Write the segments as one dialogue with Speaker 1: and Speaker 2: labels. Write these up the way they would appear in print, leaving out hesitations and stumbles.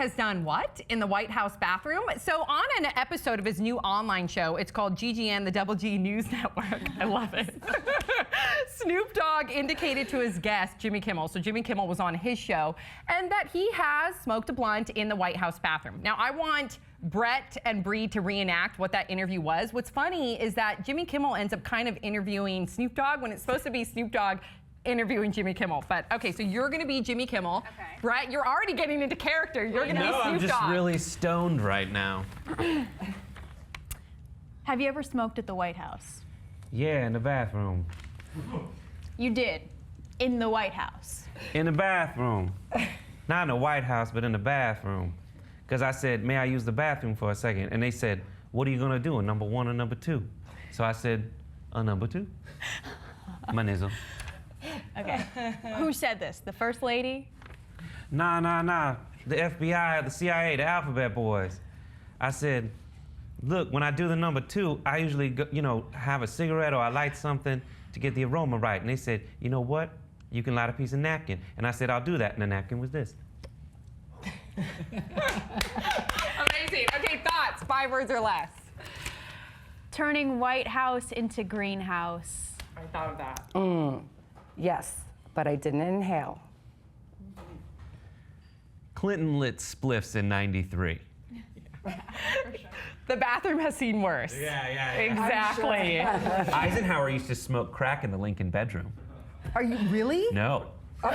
Speaker 1: has done what in the White House bathroom? So on an episode of his new online show, it's called GGN, the Double G News Network. I love it. Snoop Dogg indicated to his guest, Jimmy Kimmel, so Jimmy Kimmel was on his show, and that he has smoked a blunt in the White House bathroom. Now, I want Brett and Bree to reenact what that interview was. What's funny is that Jimmy Kimmel ends up kind of interviewing Snoop Dogg when it's supposed to be Snoop Dogg interviewing Jimmy Kimmel. But okay, so you're gonna be Jimmy Kimmel.
Speaker 2: Okay.
Speaker 1: Brett, you're already getting into character. You're gonna be Snoop Dogg.
Speaker 3: I'm just really stoned right now.
Speaker 2: Have you ever smoked at the White House?
Speaker 3: Yeah, in the bathroom.
Speaker 2: You did. In the White House.
Speaker 3: In the bathroom. Not in the White House, but in the bathroom. Because I said, may I use the bathroom for a second? And they said, what are you gonna do, a number 1 or number 2? So I said, a number 2. My nizzle.
Speaker 2: Okay. Who said this? The First Lady?
Speaker 3: Nah. The FBI, the CIA, the Alphabet Boys. I said, look, when I do the number 2, I usually go, have a cigarette or I light something to get the aroma right. And they said, you know what? You can light a piece of napkin. And I said, I'll do that. And the napkin was this.
Speaker 1: Amazing. Okay, thoughts, 5 words or less.
Speaker 2: Turning White House into greenhouse.
Speaker 1: I thought of that.
Speaker 4: Yes, but I didn't inhale.
Speaker 3: Clinton lit spliffs in '93.
Speaker 1: The bathroom has seen worse.
Speaker 3: Yeah.
Speaker 1: Exactly.
Speaker 3: Eisenhower used to smoke crack in the Lincoln bedroom.
Speaker 1: Are you really?
Speaker 3: No.
Speaker 1: Oh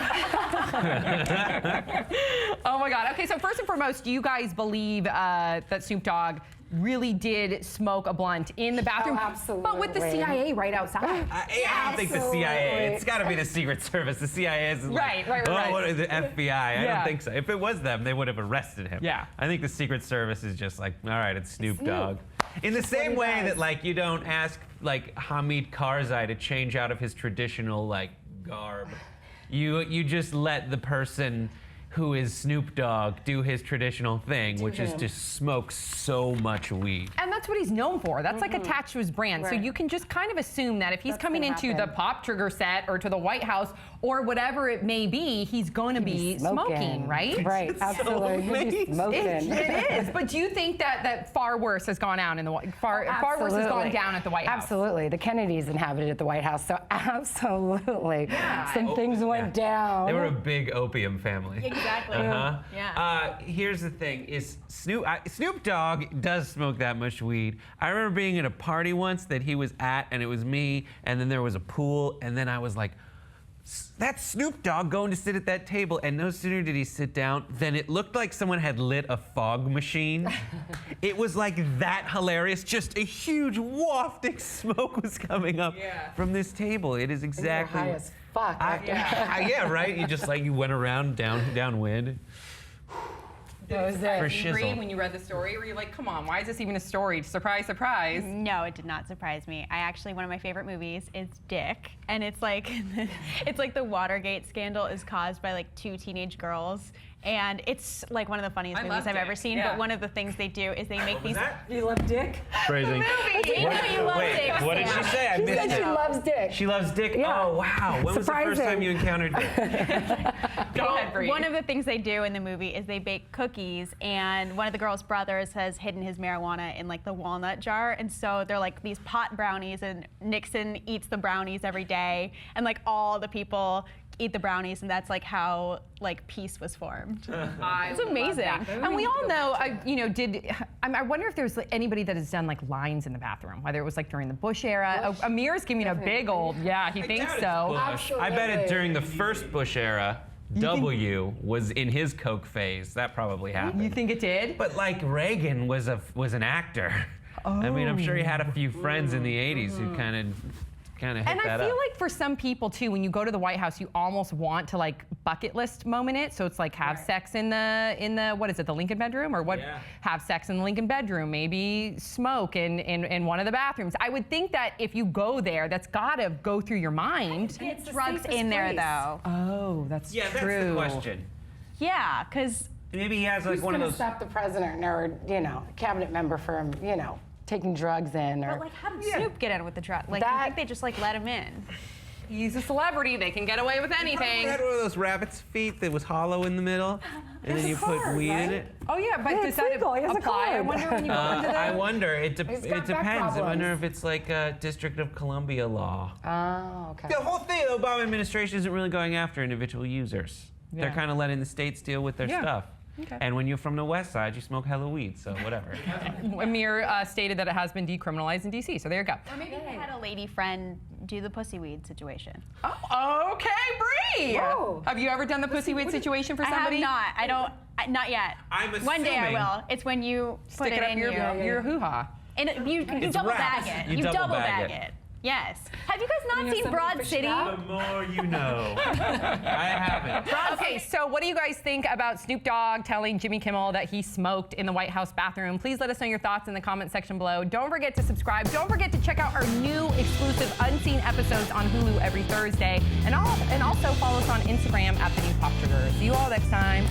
Speaker 1: my God. Okay, so first and foremost, do you guys believe that Snoop Dogg really did smoke a blunt in the bathroom?
Speaker 4: Oh, absolutely.
Speaker 1: But with the CIA right outside.
Speaker 3: I don't think the CIA. It's got to be the Secret Service. The CIA is like,
Speaker 1: Right.
Speaker 3: what is the FBI? I
Speaker 1: Yeah.
Speaker 3: don't think so. If it was them, they would have arrested him.
Speaker 1: Yeah.
Speaker 3: I think the Secret Service is just like, all right, it's Snoop Dogg. In the same way that like you don't ask like Hamid Karzai to change out of his traditional like garb. You just let the person who is Snoop Dogg do his traditional thing, which is to smoke so much weed.
Speaker 1: And that's what he's known for. That's like attached to his brand.
Speaker 4: Right.
Speaker 1: So you can just kind of assume that if he's
Speaker 4: That's
Speaker 1: coming
Speaker 4: gonna
Speaker 1: into
Speaker 4: happen.
Speaker 1: the Pop Trigger set or to the White House or whatever it may be, he's going to be smoking, right?
Speaker 4: Right, absolutely. He'd be smoking.
Speaker 1: It is. But do you think that far worse has gone out in the far worse has gone down at the White House?
Speaker 4: Absolutely. The Kennedys inhabited at the White House, so absolutely. Some things went down.
Speaker 3: They were a big opium family.
Speaker 2: Exactly.
Speaker 3: Uh-huh.
Speaker 2: Yeah.
Speaker 3: Here's the thing: is Snoop Dogg does smoke that much weed. I remember being at a party once that he was at, and it was me, and then there was a pool, and then I was like, that's Snoop Dogg going to sit at that table. And no sooner did he sit down than it looked like someone had lit a fog machine. It was like that hilarious. Just a huge wafting smoke was coming up from this table. It is exactly.
Speaker 4: High as fuck.
Speaker 3: Yeah, right. You went around downwind.
Speaker 4: That was it.
Speaker 3: For
Speaker 1: Did you agree
Speaker 3: shizzle.
Speaker 1: when you read the story? Were you like, come on, why is this even a story? Surprise, surprise.
Speaker 2: No, it did not surprise me. One of my favorite movies is Dick, and it's like the Watergate scandal is caused by like 2 teenage girls, and it's like one of the funniest movies I've ever seen.
Speaker 1: Yeah.
Speaker 2: But one of the things they do is they make these.
Speaker 4: You love Dick?
Speaker 3: Phrasing.
Speaker 2: We know you love Dick.
Speaker 3: What did she say? I
Speaker 4: She
Speaker 3: missed
Speaker 4: said she
Speaker 3: it.
Speaker 4: loves Dick.
Speaker 3: She loves Dick?
Speaker 4: Yeah.
Speaker 3: Oh, wow. When was the first time you encountered Dick?
Speaker 1: Go ahead, Bree.
Speaker 2: One of the things they do in the movie is they bake cookies, and one of the girls' brothers has hidden his marijuana in like the walnut jar, and so they're like these pot brownies, and Nixon eats the brownies every day, and like all the people eat the brownies, and that's like how like peace was formed. It's amazing.
Speaker 1: And we all know, I wonder if there's like, anybody that has done like lines in the bathroom, whether it was like during the Bush era. Amir's giving a big old, he thinks so.
Speaker 3: I bet it during the first Bush era, W was in his coke phase. That probably happened.
Speaker 1: You think it did?
Speaker 3: But like Reagan was an actor. I mean, I'm sure he had a few friends in the 80s who kind of hit
Speaker 1: And
Speaker 3: that
Speaker 1: I feel
Speaker 3: up.
Speaker 1: like for some people too, when you go to the White House, you almost want to like bucket list moment it. So it's like have sex in the what is it, the Lincoln bedroom, or what?
Speaker 3: Yeah.
Speaker 1: Have sex in the Lincoln bedroom, maybe smoke in one of the bathrooms. I would think that if you go there, that's gotta go through your mind.
Speaker 2: Get drugs in there though.
Speaker 1: Oh, that's
Speaker 3: Yeah,
Speaker 1: true.
Speaker 3: that's the question.
Speaker 2: Yeah, because
Speaker 3: Maybe he has like
Speaker 4: Who's
Speaker 3: one of
Speaker 4: gonna
Speaker 3: those.
Speaker 4: stop the president or, a cabinet member from, taking drugs in? Or
Speaker 2: but like how did Snoop get in with the drug? Like
Speaker 4: That-
Speaker 2: you think they just like let him in?
Speaker 1: He's a celebrity. They can get away with
Speaker 3: He
Speaker 1: anything.
Speaker 3: had one of those rabbit's feet that was hollow in the middle, and then you put
Speaker 4: card,
Speaker 3: weed in
Speaker 4: right?
Speaker 3: it.
Speaker 1: Oh yeah, but
Speaker 4: Yeah,
Speaker 1: does
Speaker 4: it's
Speaker 1: that
Speaker 4: legal. He has a
Speaker 1: apply? I
Speaker 4: card.
Speaker 1: wonder when you go into
Speaker 3: I
Speaker 1: the.
Speaker 3: wonder. It
Speaker 4: He's got
Speaker 3: depends.
Speaker 4: back
Speaker 3: I wonder
Speaker 4: problems.
Speaker 3: if it's like a District of Columbia law.
Speaker 4: Oh, okay.
Speaker 3: The whole thing, the Obama administration isn't really going after individual users. They're
Speaker 1: Yeah.
Speaker 3: kind of letting the states deal with their
Speaker 1: Yeah.
Speaker 3: stuff.
Speaker 1: Okay.
Speaker 3: And when you're from the West Side, you smoke hella weed, so whatever.
Speaker 1: Amir stated that it has been decriminalized in DC, so there you go.
Speaker 2: Or maybe he had a lady friend do the pussy weed situation.
Speaker 1: Oh, okay, Bree.
Speaker 4: Whoa.
Speaker 1: Have you ever done the pussy weed situation for somebody?
Speaker 2: I have not. not yet.
Speaker 3: I'm
Speaker 2: One day I
Speaker 3: assuming-
Speaker 2: will. It's when you put
Speaker 1: Stick it
Speaker 2: it
Speaker 1: up
Speaker 2: in
Speaker 1: your hoo-ha.
Speaker 2: And you
Speaker 3: It's
Speaker 2: double
Speaker 3: wrapped.
Speaker 2: bag it.
Speaker 3: You double bag
Speaker 2: bag
Speaker 3: it.
Speaker 2: it. Yes. Have you guys not
Speaker 4: have
Speaker 2: seen
Speaker 4: somebody
Speaker 2: Broad
Speaker 4: fish it
Speaker 2: City?
Speaker 4: out?
Speaker 3: The more you know. I haven't.
Speaker 1: Okay, so what do you guys think about Snoop Dogg telling Jimmy Kimmel that he smoked in the White House bathroom? Please let us know your thoughts in the comment section below. Don't forget to subscribe. Don't forget to check out our new exclusive unseen episodes on Hulu every Thursday. And also follow us on Instagram at The New Pop Sugar. See you all next time.